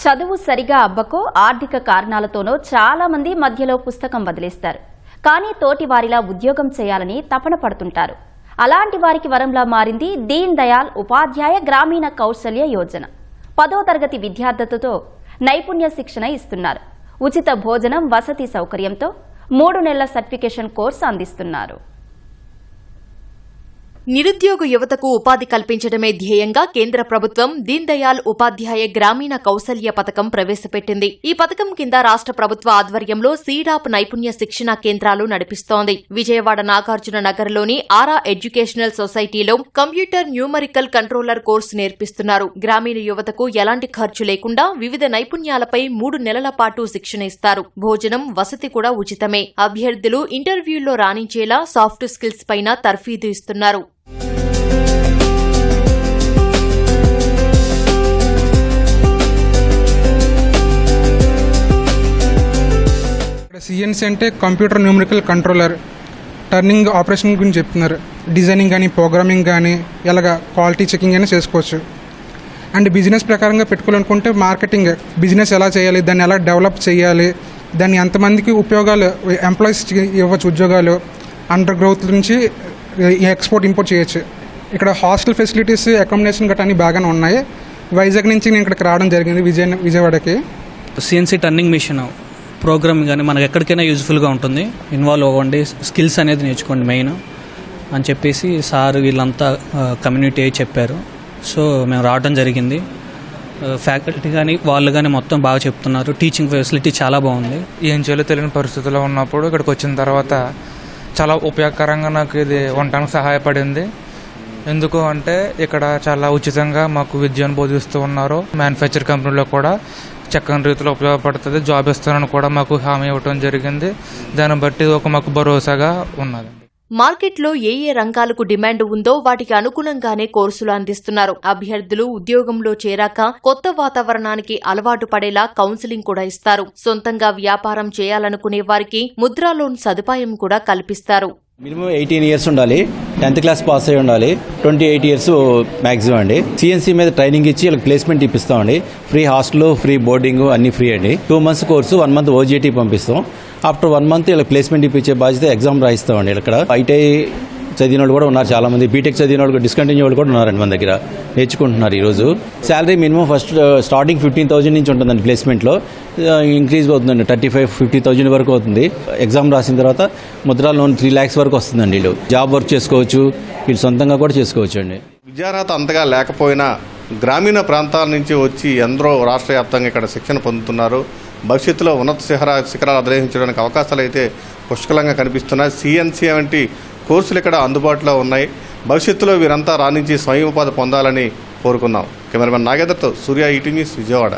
చదువు సరిగా అబ్బకో ఆర్థిక కారణాలతోనో చాలా మంది మధ్యలో పుస్తకం వదిలేస్తారు. కానీ తోటి వారిలా ఉద్యోగం చేయాలని తపన పడుతుంటారు. అలాంటి వారికి వరంలా మారింది దీన్ దయాల్ ఉపాధ్యాయ గ్రామీణ కౌశల్య యోజన. 10వ తరగతి విద్యార్థులతో నైపుణ్య శిక్షణ ఇస్తున్నారు. ఉచిత భోజనం, వసతి సౌకర్యంతో 3 నెలల సర్టిఫికేషన్ కోర్సు అందిస్తున్నారు. నిరుద్యోగ యువతకు ఉపాధి కల్పించడమే ధ్యేయంగా కేంద్ర ప్రభుత్వం దీన్ దయాల్ ఉపాధ్యాయ గ్రామీణ కౌశల్య పథకం ప్రవేశపెట్టింది. ఈ పథకం కింద రాష్ట్ర ప్రభుత్వ ఆధ్వర్యంలో సీడాప్ నైపుణ్య శిక్షణా కేంద్రాలు నడిపిస్తోంది. విజయవాడ నాగార్జున నగర్లోని ఆరా ఎడ్యుకేషనల్ సొసైటీలో కంప్యూటర్ న్యూమరికల్ కంట్రోలర్ కోర్సు నేర్పిస్తున్నారు. గ్రామీణ యువతకు ఎలాంటి ఖర్చు లేకుండా వివిధ నైపుణ్యాలపై 3 నెలల పాటు శిక్షణ ఇస్తారు. భోజనం, వసతి కూడా ఉచితమే. అభ్యర్థులు ఇంటర్వ్యూల్లో రాణించేలా సాఫ్ట్ స్కిల్స్ పైన తర్ఫీదు ఇస్తున్నారు. సిఎన్సి అంటే computer numerical controller, turning operation గురించి చెప్తున్నారు. డిజైనింగ్ కానీ, ప్రోగ్రామింగ్ కానీ, ఇలాగ క్వాలిటీ చెకింగ్ అయినా చేసుకోవచ్చు. అండ్ బిజినెస్ ప్రకారంగా పెట్టుకోవాలనుకుంటే మార్కెటింగ్, బిజినెస్ ఎలా చేయాలి, దాన్ని ఎలా డెవలప్ చేయాలి, దాన్ని ఎంతమందికి ఉపయోగాలు, ఎంప్లాయీస్ ఇవ్వచ్చు ఉద్యోగాలు, అండర్ గ్రోత్ నుంచి ఎక్స్పోర్ట్ ఇంపోర్ట్ చేయొచ్చు. ఇక్కడ హాస్టల్ ఫెసిలిటీస్, అకామిడేషన్ గట్రా అన్ని బాగానే ఉన్నాయి. వైజాగ్ నుంచి నేను ఇక్కడికి రావడం జరిగింది, విజయవాడకి. సిఎన్సి టర్నింగ్ మిషన్ ప్రోగ్రామింగ్ కానీ మనకు ఎక్కడికైనా యూజ్ఫుల్గా ఉంటుంది. ఇన్వాల్వ్ అవ్వండి, స్కిల్స్ అనేది నేర్చుకోండి మెయిన్ అని చెప్పేసి సార్ వీళ్ళంతా కమ్యూనిటీ చెప్పారు. సో మేము రావడం జరిగింది. ఫ్యాకల్టీ కానీ వాళ్ళు కానీ మొత్తం బాగా చెప్తున్నారు. టీచింగ్ ఫెసిలిటీ చాలా బాగుంది. ఏం చేయాలో తెలియని పరిస్థితుల్లో ఉన్నప్పుడు ఇక్కడికి వచ్చిన తర్వాత చాలా ఉపయోగకరంగా నాకు ఇది ఉండటానికి సహాయపడింది. ఎందుకు అంటే ఇక్కడ చాలా ఉచితంగా మాకు విద్యను బోధిస్తూ ఉన్నారు. మ్యానుఫ్యాక్చర్ కంపెనీలో కూడా చక్కని రీతిలో ఉపయోగపడుతుంది. జాబ్ ఇస్తానని కూడా మాకు హామీ ఇవ్వడం జరిగింది. దాన్ని బట్టి మాకు భరోసాగా ఉన్నది. మార్కెట్లో ఏ రంగాలకు డిమాండ్ ఉందో వాటికి అనుగుణంగానే కోర్సులు అందిస్తున్నారు. అభ్యర్థులు ఉద్యోగంలో చేరాక కొత్త వాతావరణానికి అలవాటు పడేలా కౌన్సిలింగ్ కూడా ఇస్తారు. సొంతంగా వ్యాపారం చేయాలనుకునే వారికి ముద్రా లోన్ సదుపాయం కూడా కల్పిస్తారు. మినిమం 18 ఇయర్స్ ఉండాలి, 10th క్లాస్ పాస్ అయి ఉండాలి, 28 ఇయర్స్ మ్యాక్సిమం అండి. సిఎన్సీ మీద ట్రైనింగ్ ఇచ్చి వీళ్ళకి ప్లేస్మెంట్ ఇప్పిస్తామండి. ఫ్రీ హాస్టల్, ఫ్రీ బోర్డింగ్ అన్ని ఫ్రీ అండి. 2 months కోర్సు, 1 month ఓజీటీ పంపిస్తాం. ఆఫ్టర్ 1 month వీళ్ళకి ప్లేస్మెంట్ ఇప్పించే బాధ్యత ఎగ్జామ్ రాయిస్తామండి. ఇక్కడ ఐటీఐ చదివిన వాళ్ళు కూడా ఉన్నారు, చాలా మంది బీటెక్ చదివిన వాళ్ళు, డిస్కంటిన్యూ వాళ్ళు కూడా ఉన్నారండి మన దగ్గర, నేర్చుకుంటున్నారు. ఈరోజు శాలరీ మినిమం ఫస్ట్ స్టార్టింగ్ 15,000 నుంచి ఉంటుందండి. ప్లేస్మెంట్లో ఇంక్రీజ్ అవుతుందండి, 35,000-50,000 వరకు అవుతుంది. ఎగ్జామ్ రాసిన తర్వాత ముద్రా లోన్ 3 lakhs వరకు వస్తుందండి. వీళ్ళు జాబ్ వర్క్ చేసుకోవచ్చు, వీళ్ళు సొంతంగా కూడా చేసుకోవచ్చు అండి. విద్యార్హత అంతగా లేకపోయినా గ్రామీణ ప్రాంతాల నుంచి వచ్చి ఎందరో రాష్ట్ర వ్యాప్తంగా ఇక్కడ శిక్షణ పొందుతున్నారు. భవిష్యత్తులో ఉన్నత శిఖరాలు అధిరోహించడానికి అవకాశాలు అయితే పుష్కలంగా కనిపిస్తున్నాయి. సిఎన్సి వంటి కోర్సులు ఇక్కడ అందుబాటులో ఉన్నాయి. భవిష్యత్తులో వీరంతా రాణించి స్వయం ఉపాధి పొందాలని కోరుకుందాం. కెమెరామెన్ నాగేంద్రతో సూర్య, ఈటీ న్యూస్, విజయవాడ.